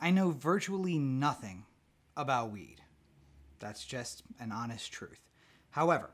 I know virtually nothing about weed. That's just an honest truth. However,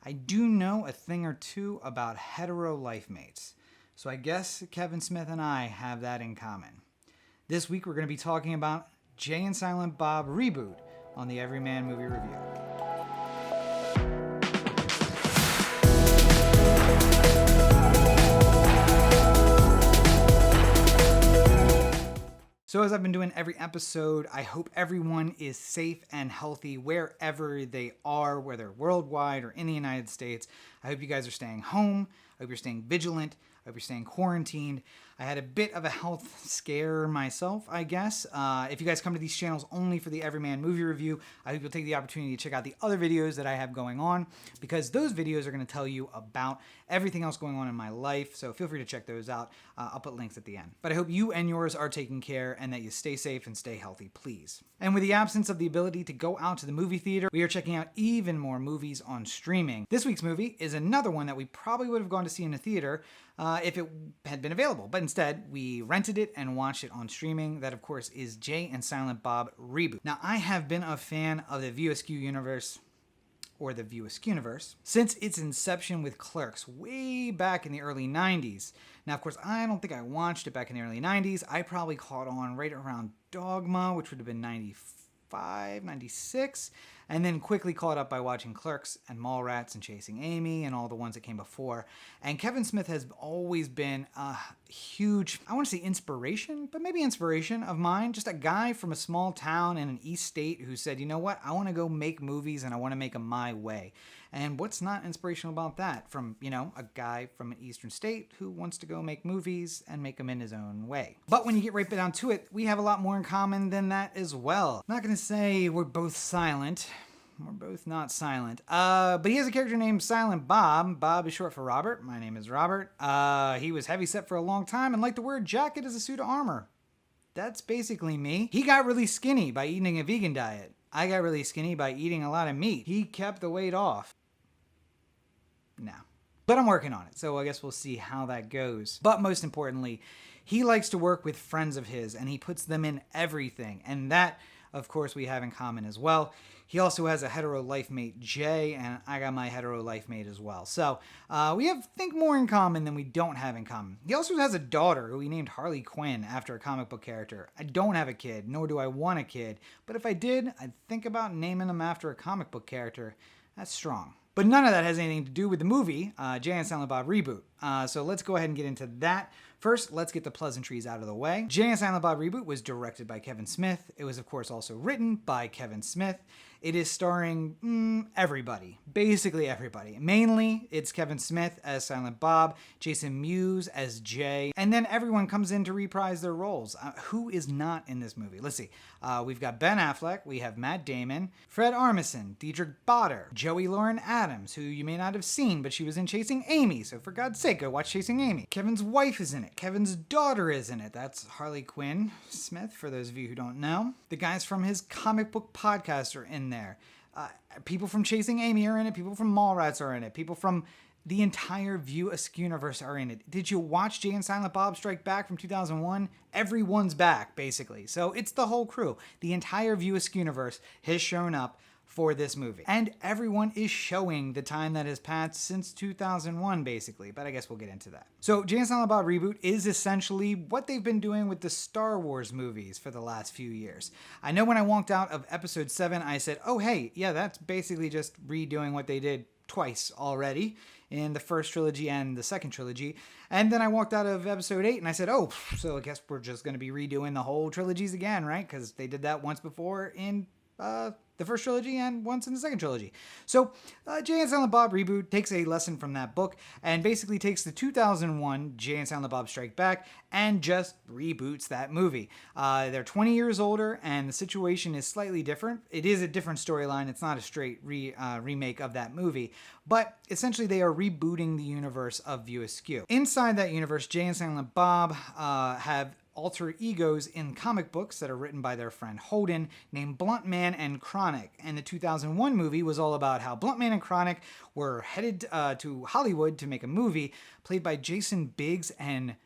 I do know a thing or two about hetero life mates. So I guess Kevin Smith and I have that in common. This week we're going to be talking about Jay and Silent Bob Reboot on the Everyman Movie Review. So as I've been doing every episode, I hope everyone is safe and healthy wherever they are, whether worldwide or in the United States. I hope you guys are staying home. I hope you're staying vigilant. I hope you're staying quarantined. I had a bit of a health scare myself, I guess. If you guys come to these channels only for the Everyman Movie Review, I hope you'll take the opportunity to check out the other videos that I have going on, because those videos are going to tell you about everything else going on in my life. So feel free to check those out. I'll put links at the end. But I hope you and yours are taken care and that you stay safe and stay healthy, please. And with the absence of the ability to go out to the movie theater, we are checking out even more movies on streaming. This week's movie is another one that we probably would have gone to see in a theater if it had been available. But instead, we rented it and watched it on streaming. That, of course, is Jay and Silent Bob Reboot. Now, I have been a fan of the View Askew universe, or the View Askew universe, since its inception with Clerks way back in the early 90s. Now, of course, I don't think I watched it back in the early 90s. I probably caught on right around Dogma, which would have been 95, 96, and then quickly caught up by watching Clerks and Mallrats and Chasing Amy and all the ones that came before. And Kevin Smith has always been a huge, I want to say inspiration, but maybe inspiration of mine. Just a guy from a small town in an East state who said, you know what, I want to go make movies and I want to make them my way. And what's not inspirational about that from, you know, a guy from an Eastern state who wants to go make movies and make them in his own way. But when you get right down to it, we have a lot more in common than that as well. I'm not going to say we're both silent. We're both not silent. But he has a character named Silent Bob. Bob is short for Robert. My name is Robert. He was heavyset for a long time and liked to wear a jacket as a suit of armor. That's basically me. He got really skinny by eating a vegan diet. I got really skinny by eating a lot of meat. He kept the weight off. No. But I'm working on it, so I guess we'll see how that goes. But most importantly, he likes to work with friends of his, and he puts them in everything. And that, of course, we have in common as well. He also has a hetero life mate, Jay, and I got my hetero life mate as well. So we have, think, more in common than we don't have in common. He also has a daughter who he named Harley Quinn after a comic book character. I don't have a kid, nor do I want a kid. But if I did, I'd think about naming him after a comic book character. That's strong. But none of that has anything to do with the movie, Jay and Silent Bob Reboot. So let's go ahead and get into that. First, let's get the pleasantries out of the way. Jay and Silent Bob Reboot was directed by Kevin Smith. It was, of course, also written by Kevin Smith. It is starring everybody, basically everybody. Mainly, it's Kevin Smith as Silent Bob, Jason Mewes as Jay, and then everyone comes in to reprise their roles. Who is not in this movie? Let's see. We've got Ben Affleck, we have Matt Damon, Fred Armisen, Diedrich Bader, Joey Lauren Adams, who you may not have seen, but she was in Chasing Amy, so for God's sake, go watch Chasing Amy. Kevin's wife is in it. Kevin's daughter is in it. That's Harley Quinn Smith, for those of you who don't know. The guys from his comic book podcast are in there. People from Chasing Amy are in it. People from Mallrats are in it. People from the entire View Askew universe are in it. Did you watch Jay and Silent Bob Strike Back from 2001? Everyone's back, basically. So it's the whole crew. The entire View Askew universe has shown up for this movie. And everyone is showing the time that has passed since 2001, basically. But I guess we'll get into that. So Jay and Silent Bob Reboot is essentially what they've been doing with the Star Wars movies for the last few years. I know when I walked out of episode 7, I said, oh, hey, yeah, that's basically just redoing what they did twice already in the first trilogy and the second trilogy. And then I walked out of episode 8 and I said, oh, so I guess we're just going to be redoing the whole trilogies again, right? Because they did that once before in the first trilogy and once in the second trilogy. So Jay and Silent Bob Reboot takes a lesson from that book and basically takes the 2001 Jay and Silent Bob Strike Back and just reboots that movie. They're 20 years older and the situation is slightly different. It is a different storyline. It's not a straight remake of that movie, but essentially they are rebooting the universe of View Askew. Inside that universe, Jay and Silent Bob have alter egos in comic books that are written by their friend Holden named Bluntman and Chronic. And the 2001 movie was all about how Bluntman and Chronic were headed to Hollywood to make a movie played by Jason Biggs and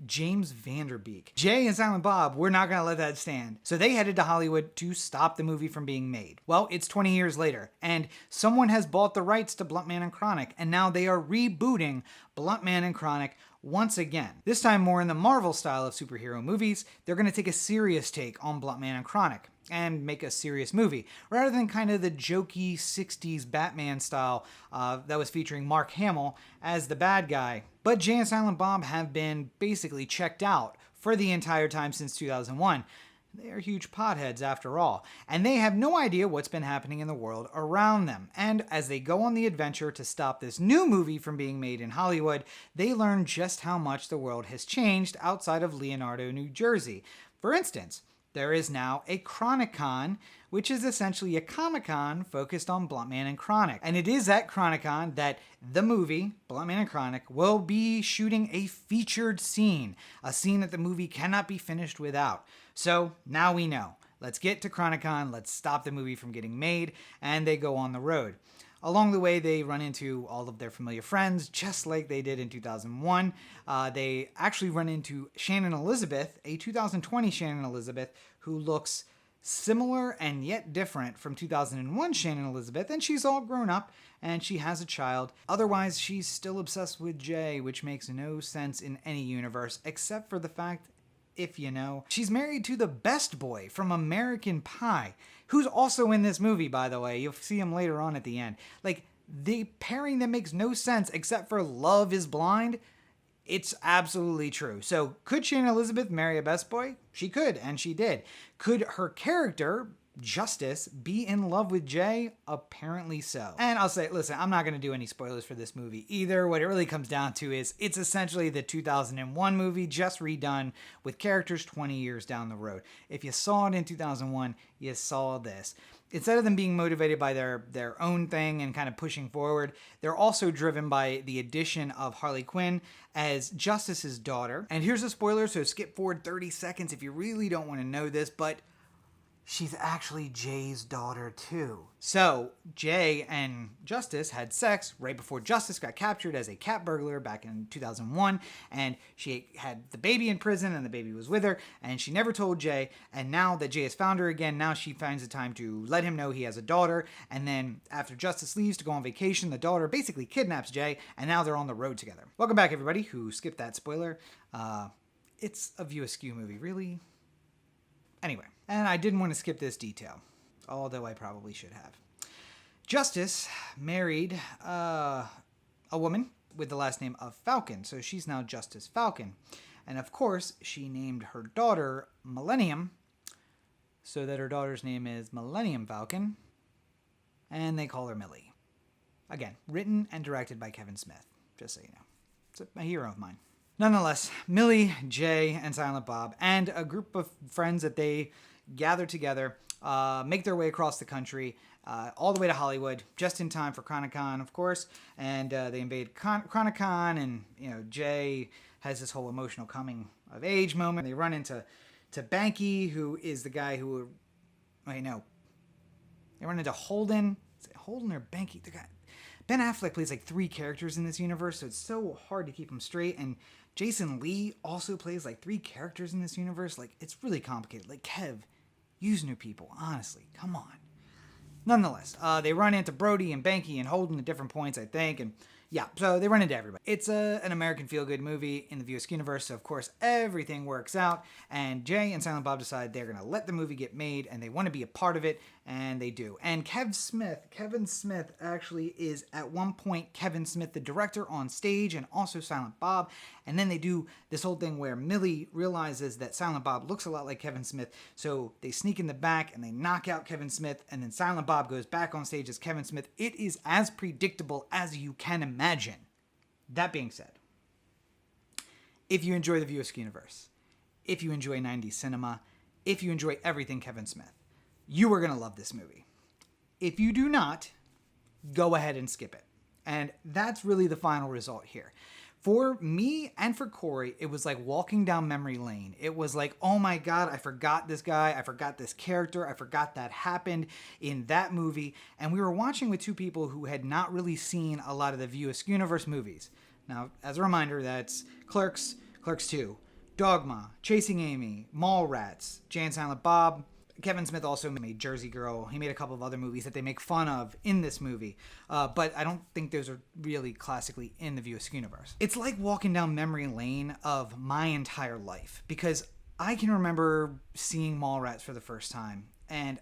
James Vanderbeek. Jay and Silent Bob were not going to let that stand. So they headed to Hollywood to stop the movie from being made. Well, it's 20 years later, and someone has bought the rights to Blunt Man and Chronic, and now they are rebooting Blunt Man and Chronic once again. This time more in the Marvel style of superhero movies. They're going to take a serious take on Blunt Man and Chronic and make a serious movie, rather than kind of the jokey 60s Batman style that was featuring Mark Hamill as the bad guy. But Jay and Silent Bob have been basically checked out for the entire time since 2001. They are huge potheads after all, and they have no idea what's been happening in the world around them. And as they go on the adventure to stop this new movie from being made in Hollywood, they learn just how much the world has changed outside of Leonardo, New Jersey. For instance, there is now a Chronicon, which is essentially a Comic-Con focused on Blunt Man and Chronic. And it is at Chronicon that the movie, Blunt Man and Chronic, will be shooting a featured scene, a scene that the movie cannot be finished without. So now we know. Let's get to Chronicon, let's stop the movie from getting made, and they go on the road. Along the way, they run into all of their familiar friends, just like they did in 2001. They actually run into Shannon Elizabeth, a 2020 Shannon Elizabeth, who looks similar and yet different from 2001 Shannon Elizabeth, and she's all grown up, and she has a child. Otherwise, she's still obsessed with Jay, which makes no sense in any universe, except for the fact, if you know, she's married to the best boy from American Pie, who's also in this movie, by the way. You'll see him later on at the end. Like, the pairing that makes no sense except for Love is Blind, it's absolutely true. So could Shannon Elizabeth marry a best boy? She could, and she did. Could her character, Justice, be in love with Jay? Apparently so. And I'll say, listen, I'm not going to do any spoilers for this movie either. What it really comes down to is it's essentially the 2001 movie just redone with characters 20 years down the road. If you saw it in 2001, you saw this. Instead of them being motivated by their own thing and kind of pushing forward, they're also driven by the addition of Harley Quinn as Justice's daughter. And here's a spoiler, so skip forward 30 seconds if you really don't want to know this, but she's actually Jay's daughter too. So Jay and Justice had sex right before Justice got captured as a cat burglar back in 2001, and she had the baby in prison and the baby was with her, and she never told Jay. And now that Jay has found her again, now she finds the time to let him know he has a daughter. And then after Justice leaves to go on vacation, the daughter basically kidnaps Jay, and now they're on the road together. Welcome back, everybody who skipped that spoiler. It's a View Askew movie, really. Anyway, and I didn't want to skip this detail, although I probably should have. Justice married a woman with the last name of Falcon, so she's now Justice Falcon. And of course, she named her daughter Millennium, so that her daughter's name is Millennium Falcon, and they call her Millie. Again, written and directed by Kevin Smith, just so you know. It's a hero of mine. Nonetheless, Millie, Jay, and Silent Bob, and a group of friends that they gather together, make their way across the country, all the way to Hollywood, just in time for Chronicon, of course. And they invade Chronicon, and Jay has this whole emotional coming of age moment. They run into Banky, who is the guy who, wait, no, they run into Holden. Is it Holden or Banky? The guy. Ben Affleck plays like 3 characters in this universe, so it's so hard to keep them straight. And Jason Lee also plays like 3 characters in this universe. Like, it's really complicated. Like, Kev, use new people. Honestly, come on. Nonetheless, they run into Brody and Banky and Holden at different points, I think. And yeah, so they run into everybody. It's an American feel-good movie in the View Askew universe, so of course everything works out. And Jay and Silent Bob decide they're going to let the movie get made, and they want to be a part of it, and they do. And Kevin Smith actually is at one point Kevin Smith, the director, on stage, and also Silent Bob. And then they do this whole thing where Millie realizes that Silent Bob looks a lot like Kevin Smith, so they sneak in the back and they knock out Kevin Smith, and then Silent Bob goes back on stage as Kevin Smith. It is as predictable as you can imagine. That being said, if you enjoy the View Askew universe, if you enjoy 90s cinema, if you enjoy everything Kevin Smith, you are going to love this movie. If you do not, go ahead and skip it. And that's really the final result here. For me and for Corey, it was like walking down memory lane. It was like, oh my God, I forgot this guy. I forgot this character. I forgot that happened in that movie. And we were watching with 2 people who had not really seen a lot of the View Askew universe movies. Now, as a reminder, that's Clerks, Clerks 2, Dogma, Chasing Amy, Mallrats, Jay and Silent Bob. Kevin Smith also made Jersey Girl. He made a couple of other movies that they make fun of in this movie. But I don't think those are really classically in the View Askew universe. It's like walking down memory lane of my entire life, because I can remember seeing Mallrats for the first time and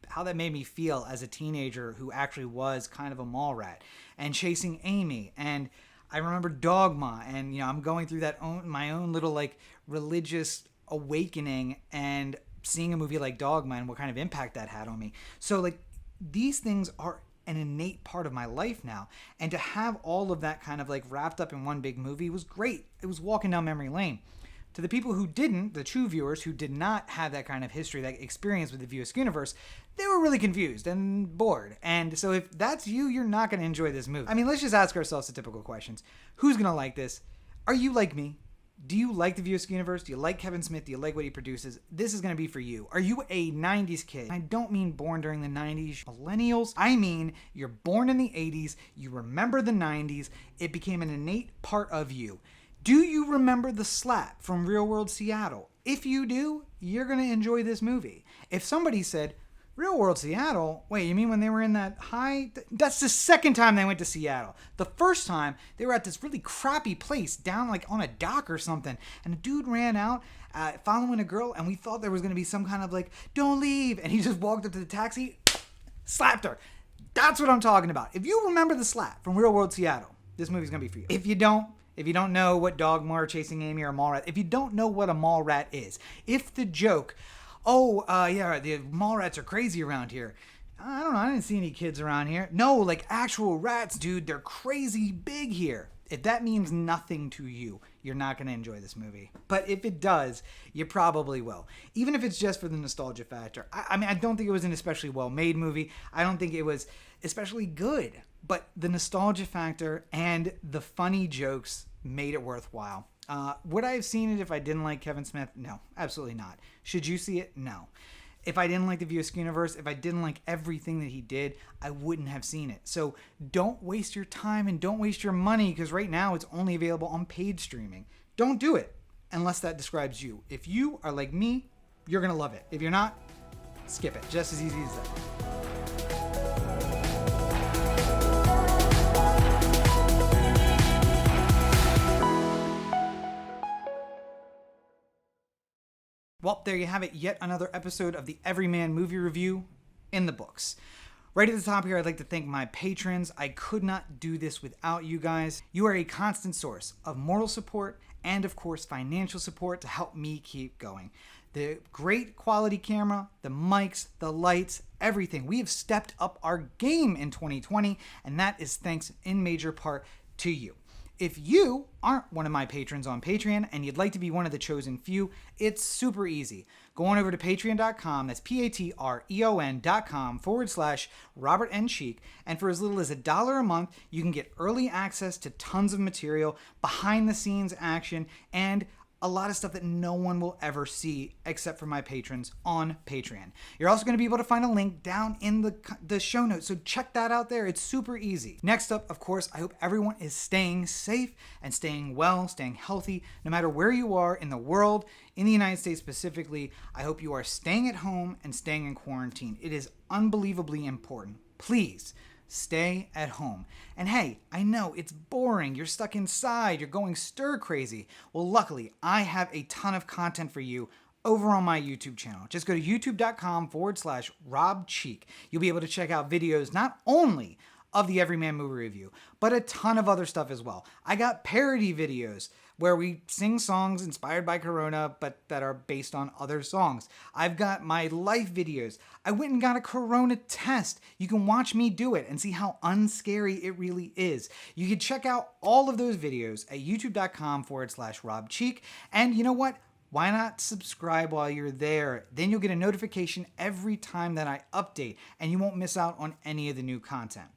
how that made me feel as a teenager who actually was kind of a mall rat, and Chasing Amy. And I remember Dogma, and I'm going through my own little like religious awakening and seeing a movie like Dogma and what kind of impact that had on me. So like these things are an innate part of my life now, and to have all of that kind of like wrapped up in one big movie was great. It was walking down memory lane. To the people who didn't, the true viewers who did not have that kind of history, that experience with the View Askew universe, they were really confused and bored. And so if that's you, you're not going to enjoy this movie. I mean, let's just ask ourselves the typical questions. Who's going to like this? Are you like me? Do you like the View Askew universe? Do you like Kevin Smith? Do you like what he produces? This is going to be for you. Are you a 90s kid? I don't mean born during the 90s, millennials. I mean you're born in the 80s. You remember the 90s. It became an innate part of you. Do you remember the slap from Real World Seattle? If you do, you're going to enjoy this movie. If somebody said, Real World Seattle? Wait, you mean when they were in that high? That's the second time they went to Seattle. The first time, they were at this really crappy place down like on a dock or something. And a dude ran out following a girl, and we thought there was going to be some kind of like, don't leave. And he just walked up to the taxi, slapped her. That's what I'm talking about. If you remember the slap from Real World Seattle, this movie's going to be for you. If you don't know what Dogma or Chasing Amy or Mallrat, if you don't know what a mall rat is, if the joke, yeah, the mall rats are crazy around here. I don't know, I didn't see any kids around here. No, like actual rats, dude, they're crazy big here. If that means nothing to you, you're not going to enjoy this movie. But if it does, you probably will. Even if it's just for the nostalgia factor. I mean, I don't think it was an especially well-made movie. I don't think it was especially good. But the nostalgia factor and the funny jokes made it worthwhile. Would I have seen it if I didn't like Kevin Smith? No, absolutely not. Should you see it? No. If I didn't like the View Askew universe, if I didn't like everything that he did, I wouldn't have seen it. So don't waste your time and don't waste your money, because right now it's only available on paid streaming. Don't do it unless that describes you. If you are like me, you're going to love it. If you're not, skip it. Just as easy as that. Well, there you have it. Yet another episode of the Everyman Movie Review in the books. Right at the top here, I'd like to thank my patrons. I could not do this without you guys. You are a constant source of moral support and, of course, financial support to help me keep going. The great quality camera, the mics, the lights, everything. We have stepped up our game in 2020, and that is thanks in major part to you. If you aren't one of my patrons on Patreon and you'd like to be one of the chosen few, it's super easy. Go on over to patreon.com, that's patreon.com/Robert N. Cheek, and for as little as $1 a month, you can get early access to tons of material, behind the scenes action, and a lot of stuff that no one will ever see except for my patrons on Patreon. You're also going to be able to find a link down in the show notes, so check that out there. It's super easy. Next up, of course, I hope everyone is staying safe and staying well, staying healthy, no matter where you are in the world, in the United States specifically. I hope you are staying at home and staying in quarantine. It is unbelievably important. Please, stay at home. And hey, I know it's boring. You're stuck inside. You're going stir crazy. Well, luckily, I have a ton of content for you over on my YouTube channel. Just go to youtube.com/Rob Cheek. You'll be able to check out videos not only of the Everyman Movie Review, but a ton of other stuff as well. I got parody videos where we sing songs inspired by Corona, but that are based on other songs. I've got my life videos. I went and got a Corona test. You can watch me do it and see how unscary it really is. You can check out all of those videos at youtube.com/Rob Cheek. And you know what? Why not subscribe while you're there? Then you'll get a notification every time that I update, and you won't miss out on any of the new content.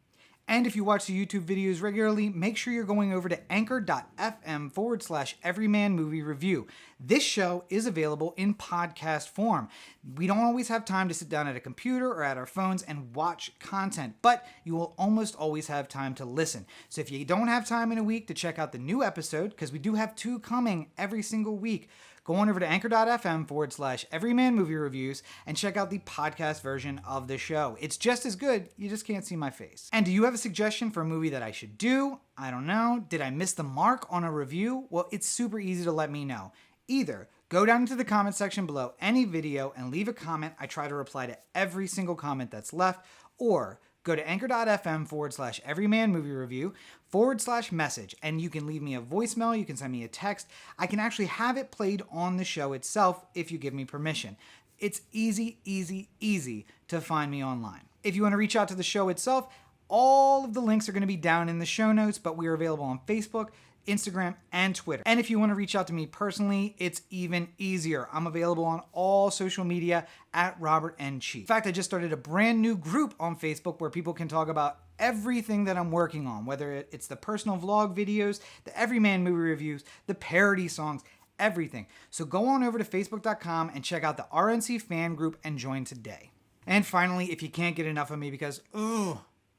And if you watch the YouTube videos regularly, make sure you're going over to anchor.fm/Everyman Movie Review. This show is available in podcast form. We don't always have time to sit down at a computer or at our phones and watch content, but you will almost always have time to listen. So if you don't have time in a week to check out the new episode, because we do have 2 coming every single week, go on over to anchor.fm/Everyman Movie Reviews and check out the podcast version of the show. It's just as good, you just can't see my face. And do you have a suggestion for a movie that I should do? I don't know. Did I miss the mark on a review? Well, it's super easy to let me know. Either go down into the comment section below any video and leave a comment. I try to reply to every single comment that's left. Or go to anchor.fm/Everyman Movie Review /message, and you can leave me a voicemail, you can send me a text. I can actually have it played on the show itself if you give me permission. It's easy, easy, easy to find me online. If you want to reach out to the show itself, all of the links are going to be down in the show notes, but we are available on Facebook, Instagram, and Twitter. And if you want to reach out to me personally, it's even easier. I'm available on all social media at Robert N. Cheek. In fact, I just started a brand new group on Facebook where people can talk about everything that I'm working on, whether it's the personal vlog videos, the Everyman Movie Reviews, the parody songs, everything. So go on over to facebook.com and check out the RNC fan group and join today. And finally, if you can't get enough of me because,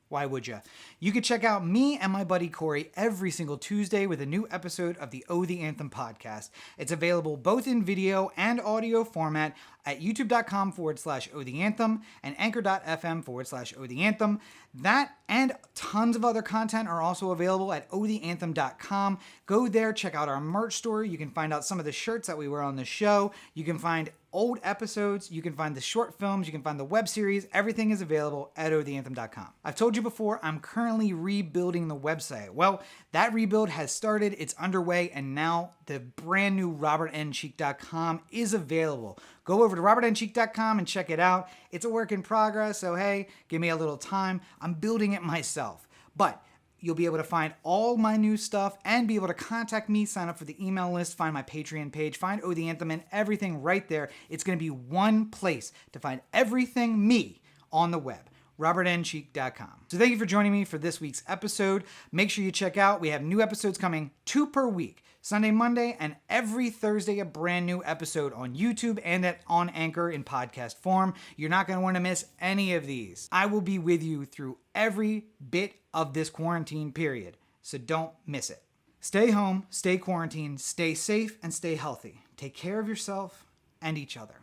why would you? You can check out me and my buddy Corey every single Tuesday with a new episode of the Oh the Anthem podcast. It's available both in video and audio format at youtube.com/Oh the Anthem and anchor.fm/Oh the Anthem. That and tons of other content are also available at ohtheanthem.com. Go there, check out our merch store. You can find out some of the shirts that we wear on the show. You can find old episodes, you can find the short films, you can find the web series. Everything is available at ohtheanthem.com. I've told you before, I'm currently rebuilding the website. Well, that rebuild has started, it's underway, and now the brand new robertncheek.com is available. Go over to robertncheek.com and check it out. It's a work in progress, so hey, give me a little time. I'm building it myself. But you'll be able to find all my new stuff and be able to contact me, sign up for the email list, find my Patreon page, find Oh the Anthem, and everything right there. It's going to be one place to find everything me on the web. robertncheek.com. So thank you for joining me for this week's episode. Make sure you check out, we have new episodes coming 2 per week. Sunday, Monday, and every Thursday a brand new episode on YouTube and on Anchor in podcast form. You're not going to want to miss any of these. I will be with you through every bit of this quarantine period, so don't miss it. Stay home, stay quarantined, stay safe, and stay healthy. Take care of yourself and each other.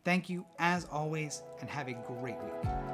Thank you as always, and have a great week.